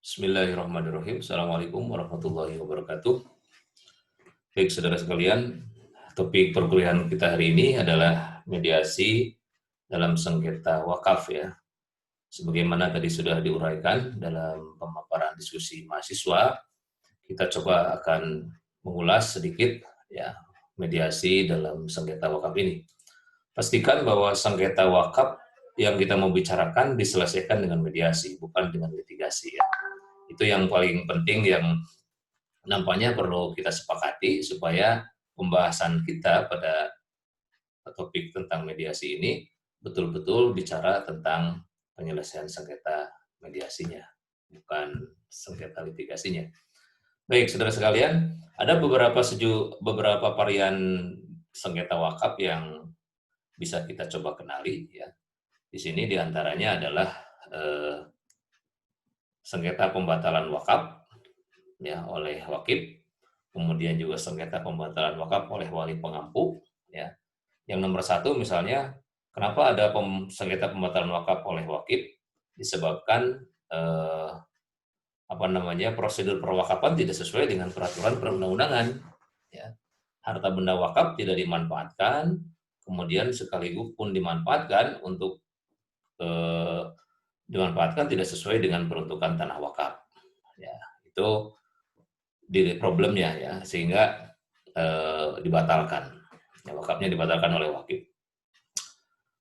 Bismillahirrahmanirrahim. Assalamualaikum warahmatullahi wabarakatuh. Baik, saudara sekalian, topik perkuliahan kita hari ini adalah mediasi dalam sengketa wakaf ya. Sebagaimana tadi sudah diuraikan dalam pemaparan diskusi mahasiswa, kita coba akan mengulas sedikit ya mediasi dalam sengketa wakaf ini. Pastikan bahwa sengketa wakaf yang kita mau bicarakan diselesaikan dengan mediasi, bukan dengan litigasi ya. Itu yang paling penting yang nampaknya perlu kita sepakati supaya pembahasan kita pada topik tentang mediasi ini betul-betul bicara tentang penyelesaian sengketa mediasinya, bukan sengketa litigasinya. Baik, saudara sekalian, ada beberapa varian sengketa wakaf yang bisa kita coba kenali ya. Di sini diantaranya adalah sengketa pembatalan wakaf ya oleh wakif, kemudian juga sengketa pembatalan wakaf oleh wali pengampu ya. Yang nomor satu misalnya, kenapa ada sengketa pembatalan wakaf oleh wakif? Disebabkan prosedur perwakapan tidak sesuai dengan peraturan perundang-undangan ya. Harta benda wakaf tidak dimanfaatkan, kemudian sekaligus pun dimanfaatkan untuk dimanfaatkan tidak sesuai dengan peruntukan tanah wakaf ya. Itu problemnya ya, sehingga dibatalkan ya, wakafnya dibatalkan oleh wakif.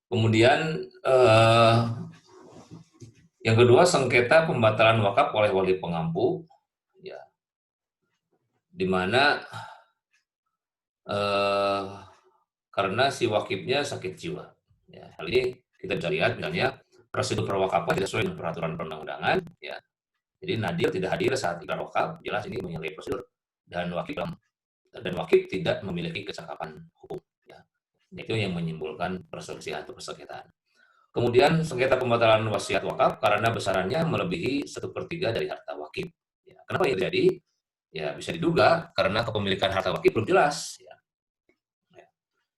Kemudian yang kedua, sengketa pembatalan wakaf oleh wali pengampu ya, di mana karena si wakifnya sakit jiwa ya. Hal ini kita bisa lihat misalnya prosedur perwakapan tidak sesuai dengan peraturan perundang-undangan ya. Jadi Nadir tidak hadir saat ikrar wakaf, jelas ini menyalahi prosedur, dan wakif tidak memiliki kecakapan hukum ya. Itu yang menimbulkan perselisihan atau persengketaan. Kemudian sengketa pembatalan wasiat wakaf karena besarannya melebihi 1/3 dari harta wakif ya. Kenapa ini terjadi? Ya bisa diduga karena kepemilikan harta wakif belum jelas ya.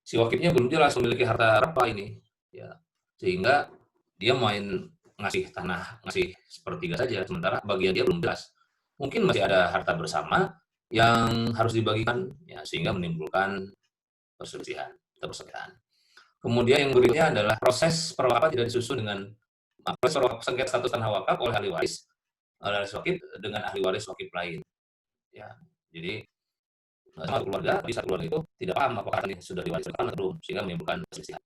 Si wakifnya belum jelas memiliki harta apa ini ya, sehingga dia main ngasih tanah, ngasih 1/3 saja, sementara bagian dia belum jelas. Mungkin masih ada harta bersama yang harus dibagikan ya, sehingga menimbulkan perselisihan atau persengketaan. Kemudian yang berikutnya adalah proses perwakapan tidak disusun dengan proses sengketa status tanah wakaf oleh ahli waris wakif dengan ahli waris wakif lain ya. Jadi satu keluarga, di satu keluarga itu tidak paham apakah ini sudah diwariskan atau belum, sehingga menimbulkan perselisihan.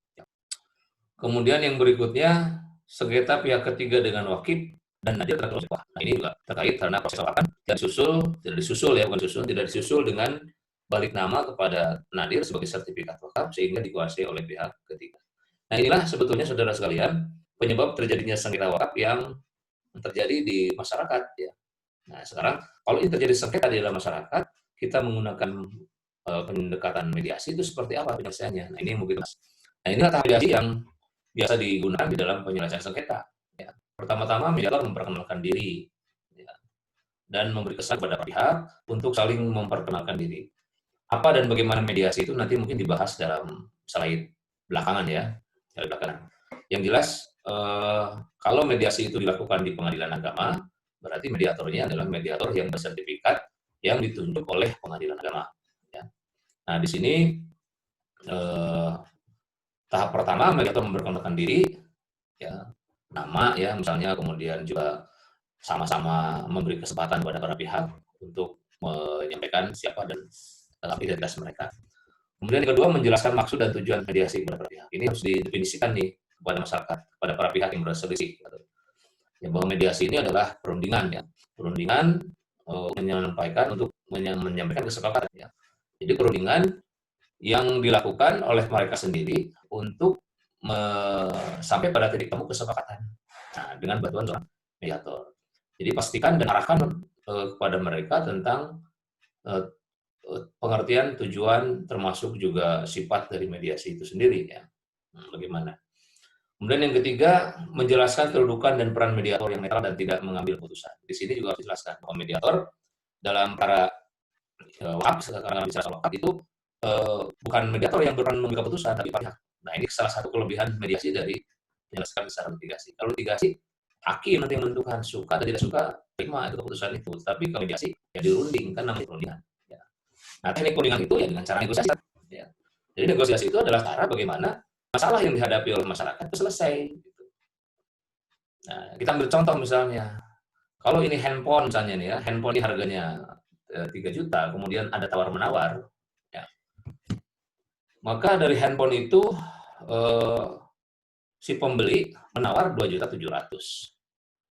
Kemudian yang berikutnya, sengketa pihak ketiga dengan wakif dan Nadir terkait. Nah ini juga terkait karena proses wakapan tidak disusul dengan balik nama kepada Nadir sebagai sertifikat wakaf sehingga dikuasai oleh pihak ketiga. Nah inilah sebetulnya saudara sekalian penyebab terjadinya sengketa wakaf yang terjadi di masyarakat ya. Nah sekarang kalau ini terjadi sengketa di dalam masyarakat, kita menggunakan pendekatan mediasi itu seperti apa penyelesaiannya. Nah ini yang mungkin. Nah inilah tahap mediasi yang biasa digunakan di dalam penyelesaian sengketa. Ya. Pertama-tama mediator memperkenalkan diri ya, dan memberi kesan kepada pihak untuk saling memperkenalkan diri. Apa dan bagaimana mediasi itu nanti mungkin dibahas dalam slide belakangan ya, slide belakangan. Yang jelas kalau mediasi itu dilakukan di pengadilan agama, berarti mediatornya adalah mediator yang bersertifikat yang ditunjuk oleh pengadilan agama. Ya. Nah di sini tahap pertama mediator memperkenalkan diri, ya nama ya misalnya, kemudian juga sama-sama memberi kesempatan kepada para pihak untuk menyampaikan siapa dan identitas mereka. Kemudian yang kedua, menjelaskan maksud dan tujuan mediasi kepada para pihak. Ini harus didefinisikan nih kepada masyarakat, kepada para pihak yang berselisih. Ya, bahwa mediasi ini adalah perundingan ya, perundingan menyampaikan untuk menyampaikan kesepakatan ya. Jadi perundingan yang dilakukan oleh mereka sendiri untuk sampai pada titik temu kesepakatan. Nah, dengan bantuan seorang mediator. Jadi pastikan dan arahkan kepada mereka tentang pengertian, tujuan, termasuk juga sifat dari mediasi itu sendiri ya. Bagaimana? Kemudian yang ketiga, menjelaskan kedudukan dan peran mediator yang netral dan tidak mengambil putusan. Di sini juga harus dijelaskan bahwa mediator dalam para wakaf, karena bicara soal wakaf itu bukan mediator yang berperan mengambil keputusan, tapi pihak. Nah ini salah satu kelebihan mediasi dari menyelesaikan secara litigasi. Kalau litigasi hakim nanti yang menentukan suka atau tidak suka, terima itu keputusan itu. Tapi kalau mediasi ya dirunding, kan namanya perundingan. Ya. Nah, teknik perundingan itu ya dengan cara negosiasi. Ya. Jadi negosiasi itu adalah cara bagaimana masalah yang dihadapi oleh masyarakat itu selesai. Gitu. Nah, kita ambil contoh misalnya, kalau ini handphone misalnya nih ya, handphone ini harganya 3 juta, kemudian ada tawar-menawar, ya, maka dari handphone itu eh, si pembeli menawar 2.700.000,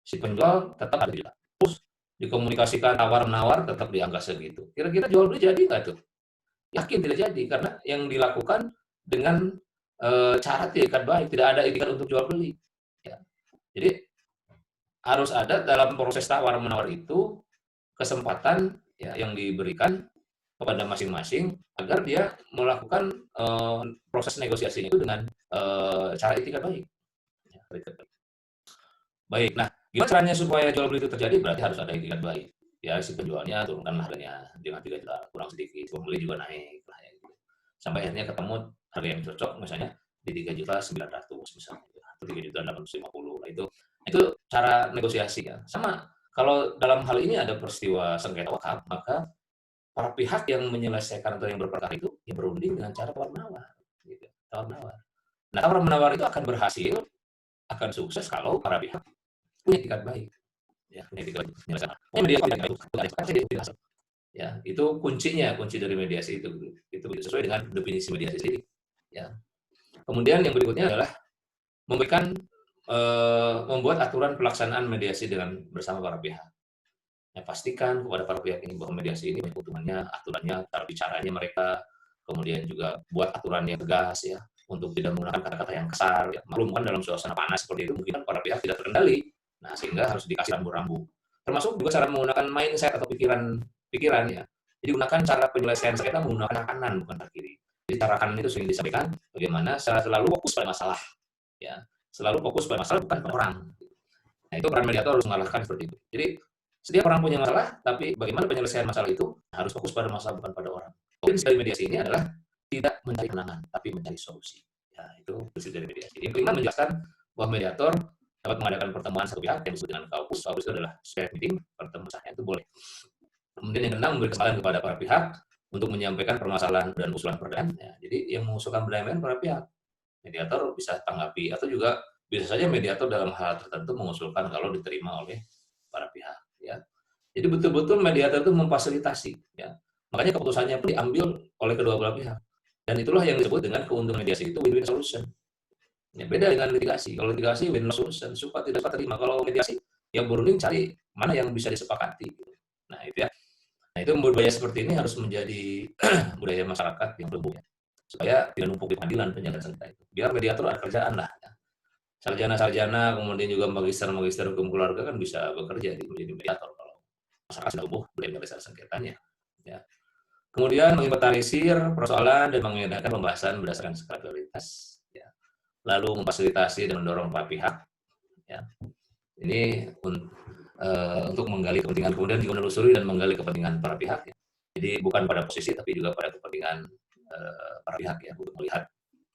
si penjual tetap ada juta. Terus dikomunikasikan tawar-menawar tetap di angka segitu. Kira-kira jual beli jadi nggak tuh? Yakin tidak jadi, karena yang dilakukan dengan cara tidak baik, tidak ada etikat untuk jual beli. Ya. Jadi harus ada dalam proses tawar-menawar itu kesempatan ya, yang diberikan kepada masing-masing agar dia melakukan proses negosiasi itu dengan cara etikat baik. Ya, baik, nah gimana caranya supaya jual beli itu terjadi? Berarti harus ada etikat baik. Ya si penjualnya turunkan harganya dengan 3 juta kurang sedikit, pembeli juga naik lah ya, gitu. Sampai akhirnya ketemu harga yang cocok, misalnya di 3.900.000 misalnya, atau 3.850.000. Nah, itu cara negosiasi ya. Sama kalau dalam hal ini ada peristiwa sengketa wakaf, maka para pihak yang menyelesaikan atau yang berperkara itu ya berunding dengan cara tawar menawar, gitu. Tawar menawar. Nah, tawar menawar itu akan berhasil, akan sukses kalau para pihak punya etikat baik. Ya, punya etikat baik menyelesaikan. Media tidak ya, itu kuncinya, kunci dari mediasi itu sesuai dengan definisi mediasi sendiri. Ya. Kemudian yang berikutnya adalah memberikan membuat aturan pelaksanaan mediasi dengan bersama para pihak. Ya, pastikan kepada para pihak ini bahwa mediasi ini keuntungannya, aturannya, cara bicaranya mereka, kemudian juga buat aturan yang tegas ya, untuk tidak menggunakan kata-kata yang kasar. Ya. Maklum kan dalam suasana panas seperti itu mungkin para pihak tidak terkendali. Nah, sehingga harus dikasih rambu-rambu. Termasuk juga cara menggunakan mindset atau pikiran ya. Jadi gunakan cara penyelesaian sengketa menggunakan kanan bukan kiri. Jadi cara kanan itu sering disampaikan bagaimana selalu fokus pada masalah ya. Selalu fokus pada masalah bukan pada orang. Nah, itu peran mediator harus mengarahkan seperti itu. Jadi setiap orang punya masalah, tapi bagaimana penyelesaian masalah itu harus fokus pada masalah bukan pada orang. Poin dari mediasi ini adalah tidak mencari kemenangan, tapi mencari solusi. Ya, itu prinsip dari mediasi. Yang kelima menjelaskan bahwa mediator dapat mengadakan pertemuan satu pihak yang disebut dengan kaukus. Kaukus itu adalah spirit meeting, pertemuan sahnya itu boleh. Kemudian yang keenam memberi kesempatan kepada para pihak untuk menyampaikan permasalahan dan usulan perdana. Ya, jadi yang mengusulkan perdamaian para pihak. Mediator bisa tanggapi atau juga bisa saja mediator dalam hal tertentu mengusulkan kalau diterima oleh para pihak. Ya. Jadi betul-betul mediator itu memfasilitasi. Ya. Makanya keputusannya pun diambil oleh kedua belah pihak. Dan itulah yang disebut dengan keuntungan mediasi itu win-win solution. Ya, beda dengan litigasi. Kalau litigasi win-win solution, suka tidak suka terima. Kalau mediasi yang berunding cari mana yang bisa disepakati. Nah itu ya. Nah itu budaya seperti ini harus menjadi budaya masyarakat yang tumbuh ya. Supaya tidak numpuk di pengadilan penyelesaian sengketa itu. Biar mediator ada kerjaan lah. Ya. Sarjana-sarjana, kemudian juga magister-magister hukum keluarga kan bisa bekerja menjadi mediator kalau masyarakat sudah tumbuh boleh menyelesaikan sengketanya. Ya. Kemudian menginventarisir persoalan dan mengadakan pembahasan berdasarkan skala prioritas. Ya. Lalu memfasilitasi dan mendorong para pihak. Ya. Ini untuk menggali kepentingan, kemudian juga menelusuri dan menggali kepentingan para pihak. Ya. Jadi bukan pada posisi tapi juga pada kepentingan para pihak ya untuk melihat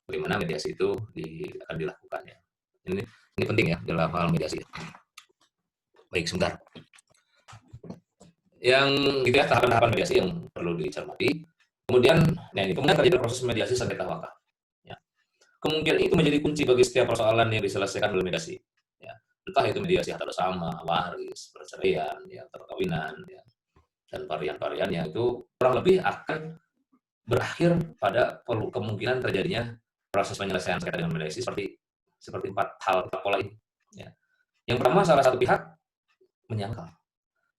bagaimana mediasi itu akan dilakukan ya. Ini penting ya dalam hal mediasi. Baik, sebentar. Yang gitu ya tahapan-tahapan mediasi yang perlu dicermati. Kemudian terjadi proses mediasi sengketa wakaf. Ya. Kemungkinan itu menjadi kunci bagi setiap persoalan yang diselesaikan oleh mediasi. Ya. Entah itu mediasi harta bersama, waris, perceraian, ya, perkawinan, ya, dan varian-variannya itu kurang lebih akan berakhir pada kemungkinan terjadinya proses penyelesaian sengketa dengan mediasi seperti 4 hal pola ini. Ya. Yang pertama, salah satu pihak menyangkal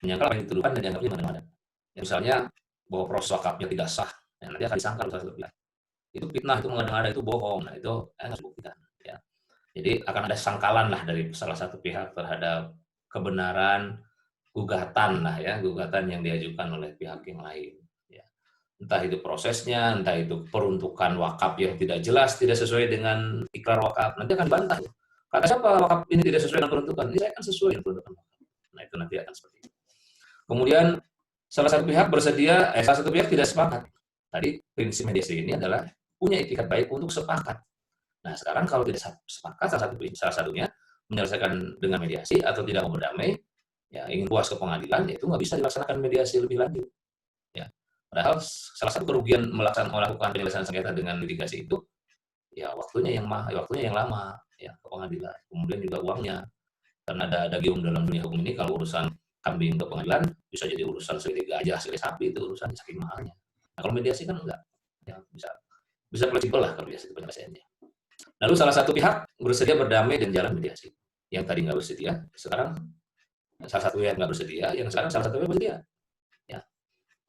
apa yang dituduhkan dan dianggapnya mana-mana. Ya, misalnya bahwa proses wakafnya tidak sah, ya, nanti akan disangkal salah satu pihak. Itu fitnah, itu mengada-ngada, itu bohong. Nah itu harus dibuktikan. Ya. Jadi akan ada sangkalan lah dari salah satu pihak terhadap kebenaran gugatan lah ya, gugatan yang diajukan oleh pihak yang lain. Entah itu prosesnya, entah itu peruntukan wakaf yang tidak jelas, tidak sesuai dengan ikrar wakaf, nanti akan dibantah. Kata siapa wakaf ini tidak sesuai dengan peruntukan? Ini saya akan sesuai dengan peruntukan wakaf. Nah itu nanti akan seperti itu. Kemudian salah satu pihak tidak sepakat. Tadi prinsip mediasi ini adalah punya etikat baik untuk sepakat. Nah sekarang kalau tidak sepakat salah satunya, menyelesaikan dengan mediasi atau tidak mau berdamai, ya ingin puas ke pengadilan, ya itu nggak bisa dilaksanakan mediasi lebih lanjut. Ya. Padahal salah satu kerugian melakukan penyelesaian sengketa dengan litigasi itu, ya waktunya yang lama, ya ke pengadilan. Kemudian juga uangnya, karena ada giung dalam dunia hukum ini, kalau urusan kambing ke pengadilan bisa jadi urusan segitiga aja, segitiga sapi, itu urusannya saking mahalnya. Nah kalau mediasi kan enggak, ya bisa fleksibel lah kalau mediasi penyelesaiannya. Lalu salah satu pihak bersedia berdamai dan jalan mediasi. Yang tadi nggak bersedia, sekarang salah satu yang nggak bersedia, yang sekarang salah satunya bersedia. Ya,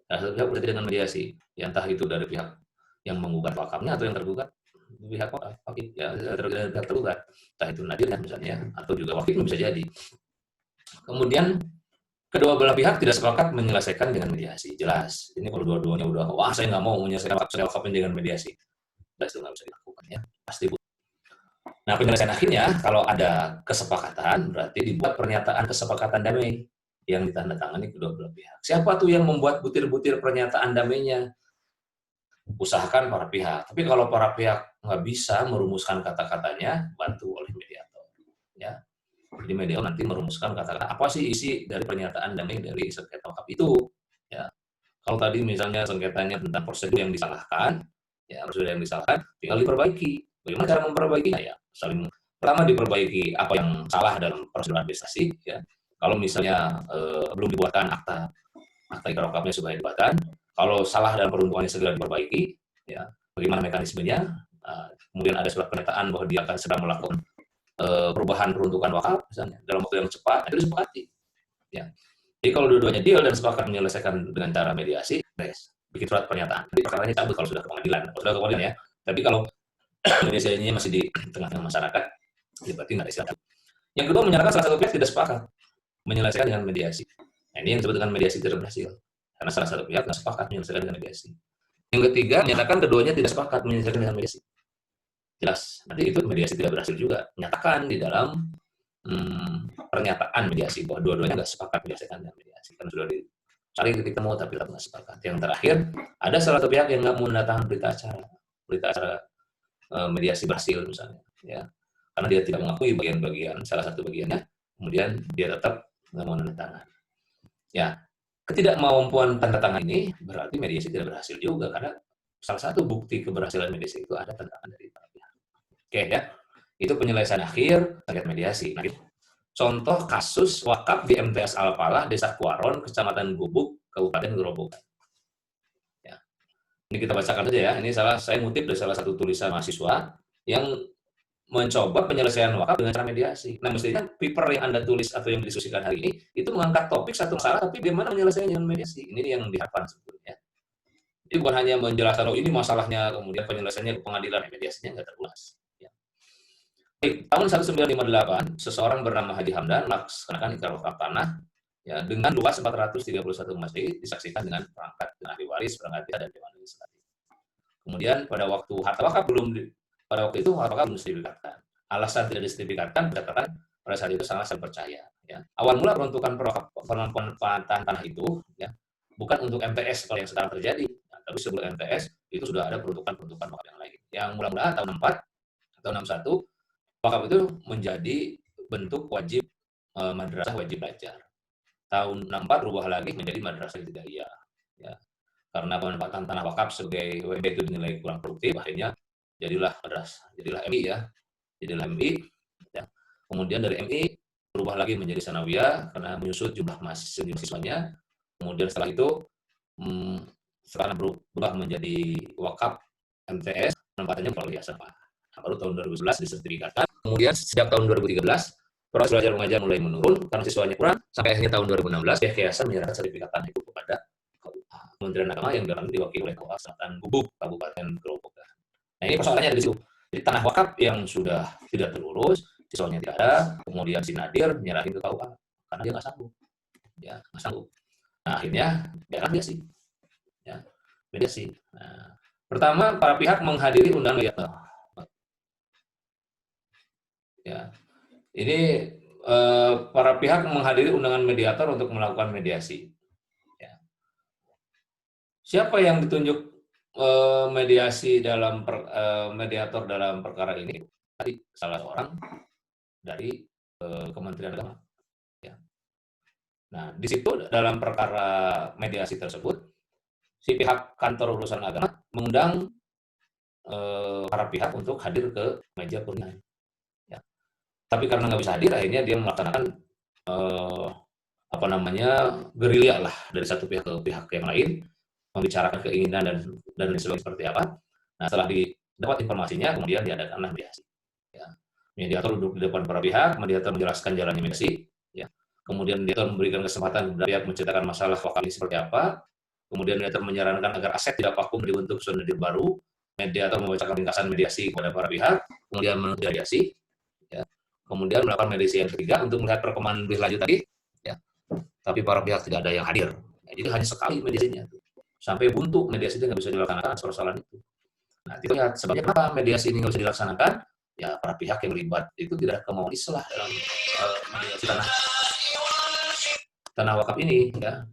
salah satu pihak bersedia dengan mediasi. Ya, entah itu dari pihak yang menggugat wakafnya atau yang tergugat pihak wakil, ya tergugat. Entah itu Nadir misalnya, atau juga wakil bisa jadi. Kemudian kedua belah pihak tidak sepakat menyelesaikan dengan mediasi. Jelas. Ini kalau dua-duanya udah, wah saya nggak mau menyelesaikan wakafnya dengan mediasi. Jelas itu nggak bisa dilakukan ya. Pasti. Nah, penyelesaian akhirnya kalau ada kesepakatan berarti dibuat pernyataan kesepakatan damai yang ditandatangani kedua belah pihak. Siapa tuh yang membuat butir-butir pernyataan damainya? Usahakan para pihak. Tapi kalau para pihak nggak bisa merumuskan kata-katanya, bantu oleh mediator. Ya, jadi mediator nanti merumuskan kata-kata apa sih isi dari pernyataan damai dari sengketa wakaf itu. Ya, kalau tadi misalnya sengketanya tentang prosedur yang disalahkan, ya prosedur yang disalahkan tinggal diperbaiki. Bagaimana cara memperbaikinya ya? Saling pertama diperbaiki apa yang salah dalam prosedur administrasi ya. Kalau misalnya belum dibuatkan akta ikrar wakafnya supaya dibuatkan. Kalau salah dalam peruntukannya segera diperbaiki ya. Bagaimana mekanismenya? Kemudian ada surat pernyataan bahwa dia akan sedang melakukan perubahan peruntukan wakaf misalnya dalam waktu yang cepat, itu disepakati. Ya. Jadi kalau dua-duanya deal dan sepakat menyelesaikan dengan cara mediasi, beres. Bikin surat pernyataan. Jadi perkaranya cabut kalau sudah ke pengadilan. Kalau sudah ke pengadilan ya. Tapi kalau mediasinya masih di tengah-tengah masyarakat, ya berarti nggak ada istilah. Yang kedua, menyatakan salah satu pihak tidak sepakat menyelesaikan dengan mediasi. Nah, ini yang disebut dengan mediasi tidak berhasil. Karena salah satu pihak nggak sepakat menyelesaikan dengan mediasi. Yang ketiga, menyatakan keduanya tidak sepakat menyelesaikan dengan mediasi. Jelas, nanti itu mediasi tidak berhasil juga. Nyatakan di dalam pernyataan mediasi bahwa dua-duanya nggak sepakat menyelesaikan dengan mediasi. Kan sudah dicari titik temu tapi tetap nggak sepakat. Yang terakhir, ada salah satu pihak yang nggak mau mendatangkan berita acara mediasi berhasil misalnya, ya karena dia tidak mengakui bagian-bagian salah satu bagiannya, kemudian dia tetap nggak mau tanda tangan. Ya, ketidakmampuan tanda tangan ini berarti mediasi tidak berhasil juga karena salah satu bukti keberhasilan mediasi itu ada tanda tangan dari para pihak. Oke ya, itu penyelesaian akhir terkait mediasi. Nah, contoh kasus wakaf di MTS Alpala, Desa Kuaron, Kecamatan Gubuk, Kabupaten Gerobokan. Ya. Ini kita bacakan saja ya. Ini saya ngutip dari salah satu tulisan mahasiswa yang mencoba penyelesaian wakaf dengan cara mediasi. Nah, mestinya paper yang Anda tulis atau yang didiskusikan hari ini itu mengangkat topik satu masalah, tapi bagaimana menyelesaikannya dengan mediasi. Ini yang diharapkan sebetulnya. Jadi bukan hanya menjelaskan, oh ini masalahnya, kemudian penyelesaiannya ke pengadilan, mediasinya nggak terluas. Ya. Tahun 1958, seseorang bernama Haji Hamdan melaksanakan ikrar wakaf tanah ya, dengan luas 431 Masehi disaksikan dengan perangkat dengan ahli waris, perangkat dan dewan legislatif. Kemudian pada waktu harta wakaf itu harta wakaf belum disertifikatkan. Alasan tidak disertifikatkan berdasarkan pada saat itu sangat percaya. Ya. Awal mula peruntukan pemanfaatan tanah itu ya, bukan untuk MTS kalau yang sekarang terjadi. Nah, tapi sebelum MTS itu sudah ada peruntukan wakaf yang lain. Yang mula-mula tahun 64 atau 61 wakaf itu menjadi bentuk wajib madrasah wajib belajar. Tahun 64 berubah lagi menjadi madrasah ibtidaiyah. Ya. Karena pemanfaatan tanah wakaf sebagai WB itu dinilai kurang produktif, akhirnya jadilah madrasah, jadilah MI ya. Jadilah MI. Ya. Kemudian dari MI berubah lagi menjadi sanawiyah karena menyusut jumlah mahasiswanya. Kemudian setelah itu sekarang berubah menjadi wakaf MTS, penempatannya kalau biasa Pak. Nah, baru tahun 2011 disertifikatkan. Kemudian sejak tahun 2013 proses belajar mengajar mulai menurun karena siswanya kurang sampai akhirnya tahun 2016 pihak yayasan menyerahkan sertifikatan itu kepada Kementerian Agama yang dalam diwakili oleh KUA Selatan Gubuk Kabupaten Gerobokan. Nah ini persoalannya di situ. Jadi tanah wakaf yang sudah tidak terurus, siswanya tidak ada, kemudian si Nadir menyerahin ke KUA karena dia nggak sanggup, ya nggak sanggup. Nah akhirnya dia mediasi, ya mediasi. Nah, pertama para pihak menghadiri undangan mediator. Ya, ini para pihak menghadiri undangan mediator untuk melakukan mediasi. Ya. Siapa yang ditunjuk mediasi dalam mediator dalam perkara ini? Tadi salah seorang dari Kementerian Agama. Ya. Nah, di situ dalam perkara mediasi tersebut, si pihak kantor urusan agama mengundang para pihak untuk hadir ke meja perundingan. Ya. Tapi karena nggak bisa hadir, akhirnya dia melaksanakan eh, apa namanya gerilya lah dari satu pihak ke pihak yang lain, membicarakan keinginan dan sebagainya seperti apa. Nah, setelah didapat informasinya, kemudian diadakanlah mediasi. Ya. Mediator duduk di depan para pihak, mediator menjelaskan jalannya mediasi, ya. Kemudian mediator memberikan kesempatan kepada pihak menceritakan masalah wakaf ini seperti apa. Kemudian mediator menyarankan agar aset tidak vakum dibentuk suatu nadir baru. Mediator membacakan ringkasan mediasi kepada para pihak, kemudian menuntut mediasi, ya. Kemudian melakukan mediasi yang ketiga untuk melihat perkembangan lebih lanjut tadi, ya. Tapi para pihak tidak ada yang hadir. Ya, jadi hanya sekali mediasinya. Sampai buntu mediasi itu nggak bisa dilaksanakan persoalan itu. Nah, itu lihat sebabnya kenapa mediasi ini nggak bisa dilaksanakan. Ya, para pihak yang terlibat itu tidak kemauan islah dalam mediasi tanah wakaf ini, ya.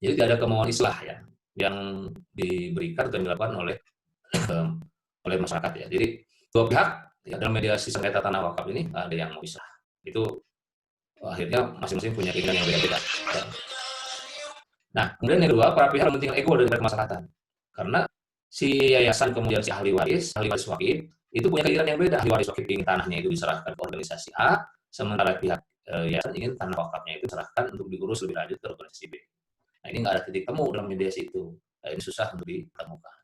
Jadi tidak ada kemauan islah, ya, yang diberikan dan dilakukan oleh masyarakat, ya. Jadi dua pihak, ya, dalam mediasi sengketa tanah wakaf ini ada yang mau islah. Itu akhirnya masing-masing punya keinginan yang beda-beda. Ya. Nah, kemudian yang kedua, para pihak mementingkan ego dari kemaslahatan. Karena si yayasan kemudian si ahli waris wakif itu punya keinginan yang beda. Ahli waris wakif ingin tanahnya itu diserahkan ke organisasi A, sementara pihak yayasan ingin tanah wakafnya itu diserahkan untuk diurus lebih lanjut ke organisasi B. Nah, ini nggak ada titik temu dalam mediasi itu. Nah, ini susah untuk ditemukan.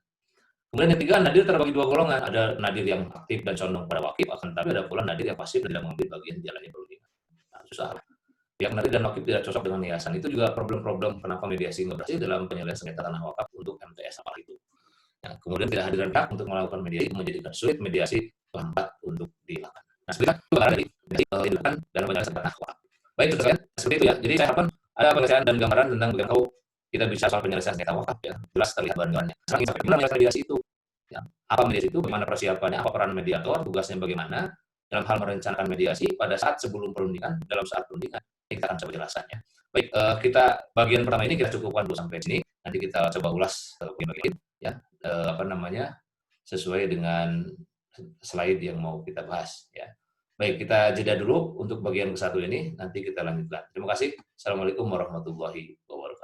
Kemudian yang ketiga, nadir terbagi dua golongan. Ada nadir yang aktif dan condong pada wakif, akan tapi ada pula nadir yang pasif dan tidak mengambil bagian jalannya perundingan. Nah, susah. Pihak nadir dan wakif tidak cocok dengan yayasan. Itu juga problem-problem kenapa mediasi nggak berhasil dalam penyelesaian sengketa tanah wakaf untuk MTS apa itu. Ya, kemudian tidak hadirkan pihak untuk melakukan mediasi menjadikan sulit mediasi lambat untuk dilakukan. Nah, seperti itu dari dilakukan dalam penyelesaian tanah wakaf. Baik, teman-teman, seperti itu, ya. Jadi saya harapkan ada penjelasan dan gambaran tentang bagaimana kita bisa soal penyelesaian sengketa wakaf, ya. Jelas terlihat bahan-bahannya. Sekarang kita menyelesaikan mediasi itu. Ya. Apa mediasi itu? Bagaimana persiapannya? Apa peran mediator? Tugasnya bagaimana? Dalam hal merencanakan mediasi pada saat sebelum perundingan, dalam saat perundingan. Kita akan coba jelaskannya. Baik, kita bagian pertama ini kita cukupkan dulu sampai sini. Nanti kita coba ulas bagian-bagian, ya, apa namanya, sesuai dengan slide yang mau kita bahas, ya. Baik, kita jeda dulu untuk bagian ke satu ini, nanti kita lanjutkan. Terima kasih. Assalamualaikum warahmatullahi wabarakatuh.